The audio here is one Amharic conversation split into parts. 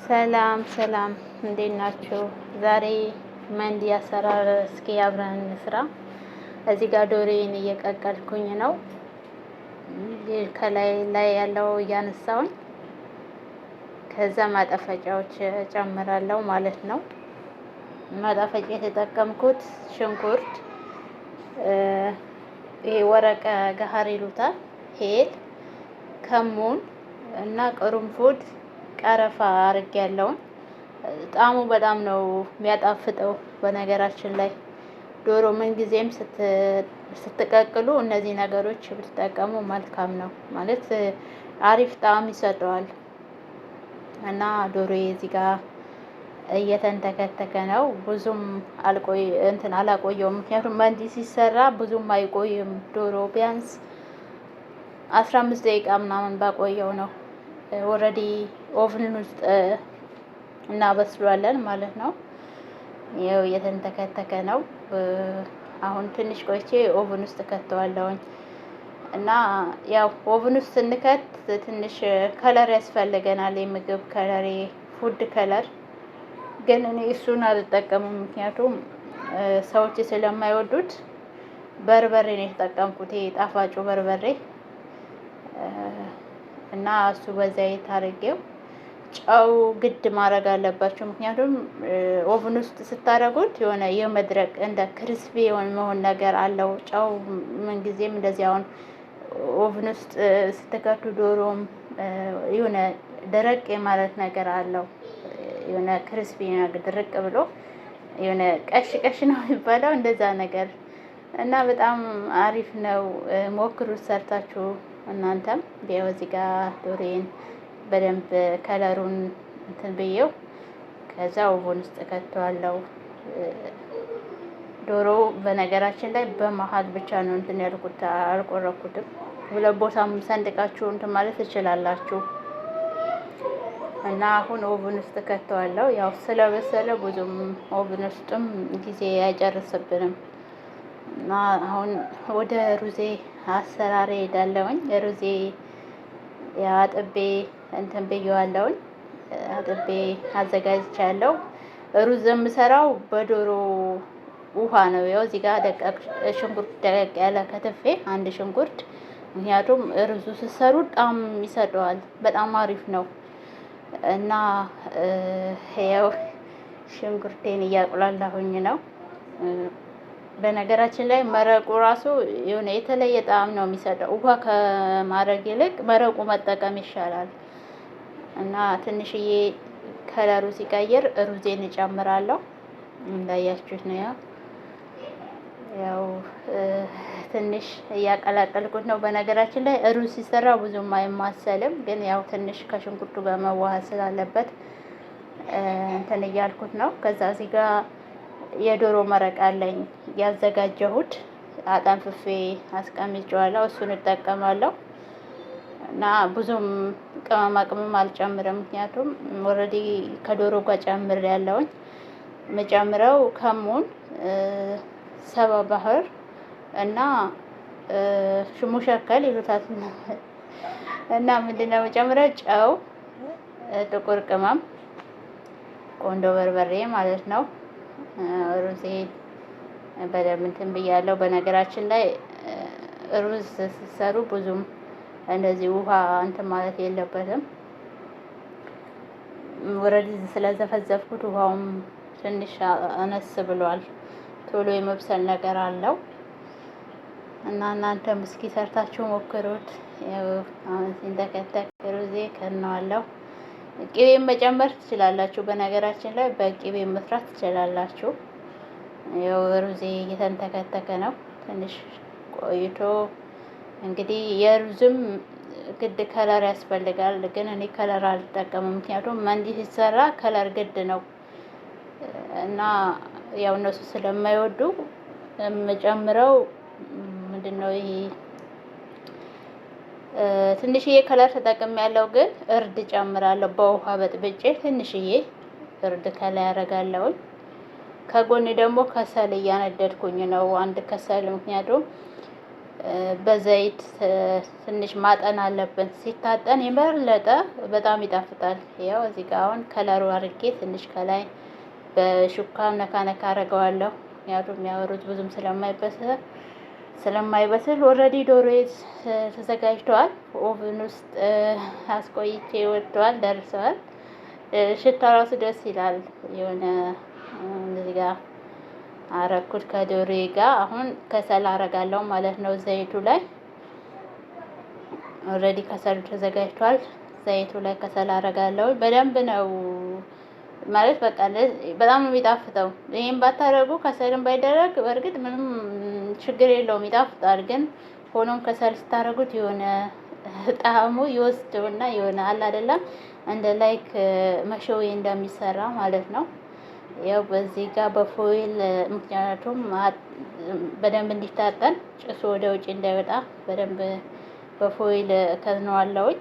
ሰላም ሰላም፣ እንዴት ናችሁ? ዛሬ መንዲ አሰራር እስኪ አብረን እንስራ። እዚህ ጋር ዶሮዬን እየቀቀልኩኝ ነው። ከላይ ያለው እያነሳውኝ ከዛ ማጣፈጫዎች ጨምራለሁ ማለት ነው። ማጣፈጫ የተጠቀምኩት ሽንኩርት፣ ይሄ ወረቀ ገሀር ይሉታል፣ ሄል፣ ከሙን እና ቅርንፉድ ቀረፋ አድርጌያለሁ። ጣዕሙ በጣም ነው የሚያጣፍጠው። በነገራችን ላይ ዶሮ ምን ጊዜም ስትቀቅሉ እነዚህ ነገሮች ብትጠቀሙ መልካም ነው ማለት አሪፍ ጣዕም ይሰጠዋል። እና ዶሮዬ እዚህ ጋር እየተንተከተከ ነው። ብዙም አላቆየውም፣ ምክንያቱም መንዲ ሲሰራ ብዙም አይቆይም። ዶሮ ቢያንስ 15 ደቂቃ ምናምን ባቆየው ነው ኦልሬዲ ኦቭን ውስጥ እናበስሏለን ማለት ነው። ይኸው እየተንተከተከ ነው። አሁን ትንሽ ቆይቼ ኦቭን ውስጥ ከተዋለሁኝ እና ያው ኦቭን ውስጥ ስንከት ትንሽ ከለር ያስፈልገናል፣ የምግብ ከለር፣ ፉድ ከለር። ግን እኔ እሱን አልጠቀምም፣ ምክንያቱም ሰዎች ስለማይወዱት በርበሬ ነው የተጠቀምኩት፣ ጣፋጩ በርበሬ እና እሱ በዘይት አድርጌው። ጨው ግድ ማድረግ አለባቸው፣ ምክንያቱም ኦቭን ውስጥ ስታደርጉት የሆነ የመድረቅ እንደ ክሪስፒ የሆነ መሆን ነገር አለው። ጨው ምንጊዜም እንደዚህ አሁን ኦቭን ውስጥ ስትከቱ ዶሮም የሆነ ደረቅ የማለት ነገር አለው። የሆነ ክሪስፒ ድርቅ ብሎ የሆነ ቀሽ ቀሽ ነው የሚባለው፣ እንደዛ ነገር እና በጣም አሪፍ ነው። ሞክሩት ሰርታችሁ እናንተም። ያው እዚህ ጋር ዶሮዬን በደንብ ከለሩን እንትን ብዬው ከዛ ኦቨን ውስጥ ከተዋለው። ዶሮ በነገራችን ላይ በመሀል ብቻ ነው እንትን ያልኩት፣ አልቆረኩትም። ሁለት ቦታም ሰንጥቃችሁ እንትን ማለት ትችላላችሁ። እና አሁን ኦቨን ውስጥ ከተዋለው። ያው ስለበሰለ ብዙም ኦቨን ውስጥም ጊዜ አይጨርስብንም። እና አሁን ወደ ሩዜ አሰራሬ ሄዳለሁኝ። ሩዜ አጥቤ እንትን ብዬዋለሁኝ፣ አጥቤ አዘጋጅቻለሁ። ሩዝ የምሰራው በዶሮ ውሃ ነው። ያው እዚህ ጋር ደቃቅ ሽንኩርት ደቀቅ ያለ ከተፌ አንድ ሽንኩርት፣ ምክንያቱም ሩዙ ስትሰሩ ጣዕም ይሰጠዋል፣ በጣም አሪፍ ነው። እና ያው ሽንኩርቴን እያቁላላሁኝ ነው። በነገራችን ላይ መረቁ ራሱ የሆነ የተለየ ጣዕም ነው የሚሰጠው። ውሃ ከማድረግ ይልቅ መረቁ መጠቀም ይሻላል። እና ትንሽዬ ከለሩ ሲቀይር ሩዜን እጨምራለሁ። እንዳያችሁት ነው። ያው ትንሽ እያቀላቀልኩት ነው። በነገራችን ላይ ሩዝ ሲሰራ ብዙም አይማሰልም፣ ግን ያው ትንሽ ከሽንኩርቱ ጋር መዋሃድ ስላለበት እንትን እያልኩት ነው። ከዛ እዚህ ጋር የዶሮ መረቅ አለኝ ያዘጋጀሁት፣ አጠንፍፌ አስቀምጬዋለሁ። እሱን እጠቀማለሁ እና ብዙም ቅመማ ቅመም አልጨምርም፣ ምክንያቱም ኦልሬዲ ከዶሮ ጋር ጨምር ያለውኝ። መጨምረው ከሙን፣ ሰባ ባህር እና ሙሸከል ይሉታል እና ምንድነው መጨምረው ጨው፣ ጥቁር ቅመም፣ ቆንጆ በርበሬ ማለት ነው። ሩዜ በደንብ እንትን ብያለሁ። በነገራችን ላይ ሩዝ ስትሰሩ ብዙም እንደዚህ ውሃ እንትን ማለት የለበትም። ወረድ ስለዘፈዘፍኩት ውሃውም ትንሽ አነስ ብሏል፣ ቶሎ የመብሰል ነገር አለው። እና እናንተም እስኪ ሰርታችሁ ሞክሩት። አሁን ሲንተከተክ ሩዜ ከነዋለሁ። ቅቤም መጨመር ትችላላችሁ። በነገራችን ላይ በቅቤ መስራት ትችላላችሁ። ያው ሩዜ እየተንተከተከ ነው። ትንሽ ቆይቶ እንግዲህ የሩዝም ግድ ከለር ያስፈልጋል፣ ግን እኔ ከለር አልጠቀምም፣ ምክንያቱም መንዲ ሲሰራ ከለር ግድ ነው። እና ያው እነሱ ስለማይወዱ የምጨምረው ምንድነው ይሄ ትንሽዬ ከለር ተጠቅም ያለው፣ ግን እርድ ጨምራለሁ። በውሃ በጥብጬ ትንሽዬ እርድ ከላይ ያደርጋለሁ። ከጎን ደግሞ ከሰል እያነደድኩኝ ነው፣ አንድ ከሰል። ምክንያቱም በዘይት ትንሽ ማጠን አለብን። ሲታጠን የበለጠ በጣም ይጣፍጣል። ያው እዚህ ጋር አሁን ከለሩ አድርጌ ትንሽ ከላይ በሹካ ነካ ነካ አደርገዋለሁ። ምክንያቱም ያው ሩዝ ብዙም ስለማይበስል ኦልሬዲ ዶሮዬ ተዘጋጅተዋል። ኦቭን ውስጥ አስቆይቼ ወጥተዋል፣ ደርሰዋል። ሽታ ራሱ ደስ ይላል። የሆነ እዚህ ጋር አረኩት ከዶሮዬ ጋር። አሁን ከሰል አረጋለሁ ማለት ነው ዘይቱ ላይ። ኦልሬዲ ከሰሉ ተዘጋጅቷል። ዘይቱ ላይ ከሰል አረጋለሁ። በደንብ ነው ማለት በቃ በጣም ነው የሚጣፍጠው። ይሄን ባታረጉ ከሰልም ባይደረግ በእርግጥ ምንም ችግር የለውም፣ ይጣፍጣል። ግን ሆኖም ከሰል ስታረጉት የሆነ ጣዕሙ ይወስደውና የሆነ አለ አይደለም እንደ ላይክ መሾዬ እንደሚሰራ ማለት ነው። ያው በዚህ ጋር በፎይል ምክንያቱም በደንብ እንዲታጠን ጭሱ ወደ ውጭ እንዳይወጣ በደንብ በፎይል ከድነዋለሁኝ።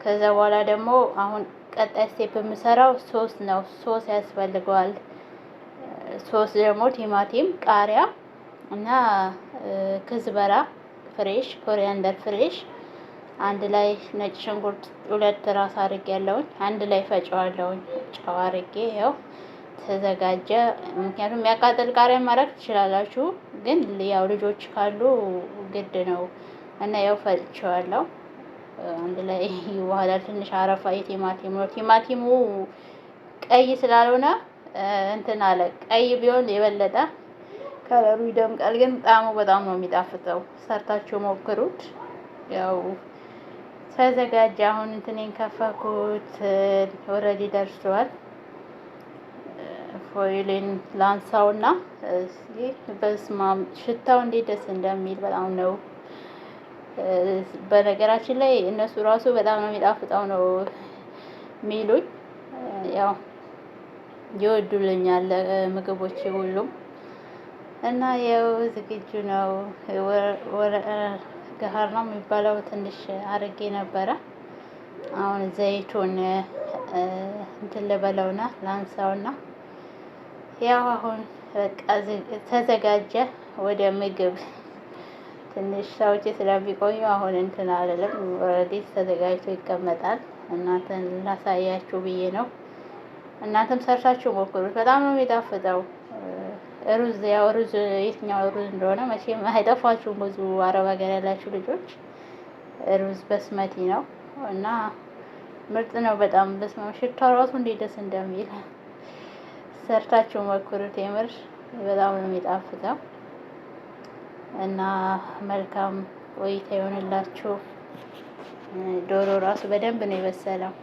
ከዛ በኋላ ደግሞ አሁን ቀጣይ ስቴፕ የምሰራው ሶስ ነው። ሶስ ያስፈልገዋል። ሶስ ደግሞ ቲማቲም፣ ቃሪያ እና ክዝበራ ፍሬሽ፣ ኮሪያንደር ፍሬሽ አንድ ላይ ነጭ ሽንኩርት 2 ራስ አድርጌያለሁኝ። አንድ ላይ ፈጨዋለሁኝ። ጨው አድርጌ ያው ተዘጋጀ። ምክንያቱም የሚያቃጥል ቃሪያ ማድረግ ትችላላችሁ፣ ግን ያው ልጆች ካሉ ግድ ነው እና ያው ፈጭቼዋለሁ። አንድ ላይ ይዋሃዳል። ትንሽ አረፋ የቲማቲም ነው። ቲማቲሙ ቀይ ስላልሆነ እንትን አለ። ቀይ ቢሆን የበለጠ ከለሩ ይደምቃል፣ ግን ጣዕሙ በጣም ነው የሚጣፍጠው። ሰርታችሁ ሞክሩት። ያው ተዘጋጀ። አሁን እንትኔን ከፈኩት። ኦልሬዲ ደርሷል። ፎይሌን ላንሳውና በስማም ሽታው እንዴት ደስ እንደሚል በጣም ነው። በነገራችን ላይ እነሱ ራሱ በጣም ነው የሚጣፍጠው ነው የሚሉኝ። ያው ይወዱልኛል ምግቦች ሁሉም እና ያው ዝግጁ ነው። ገሀር ነው የሚባለው ትንሽ አርጌ ነበረ። አሁን ዘይቱን እንትን ልበለውና ላንሳውና ያው አሁን በቃ ተዘጋጀ ወደ ምግብ። ትንሽ ሰዎች ስለሚቆዩ አሁን እንትን አልልም። ኦልሬዲ ተዘጋጅቶ ይቀመጣል። እናንተን ላሳያችሁ ብዬ ነው። እናንተም ሰርታችሁ ሞክሩት። በጣም ነው የሚጣፍጠው። ሩዝ ያው ሩዝ የትኛው ሩዝ እንደሆነ መቼም አይጠፋችሁም። ብዙ አረብ ሀገር ያላችሁ ልጆች ሩዝ በስመቲ ነው እና ምርጥ ነው በጣም። በስመ ሽታው ራሱ እንዴት ደስ እንደሚል ሰርታችሁ ሞክሩት። የምር በጣም ነው የሚጣፍጠው እና መልካም ቆይታ ይሆንላችሁ። ዶሮ ራሱ በደንብ ነው የበሰለው።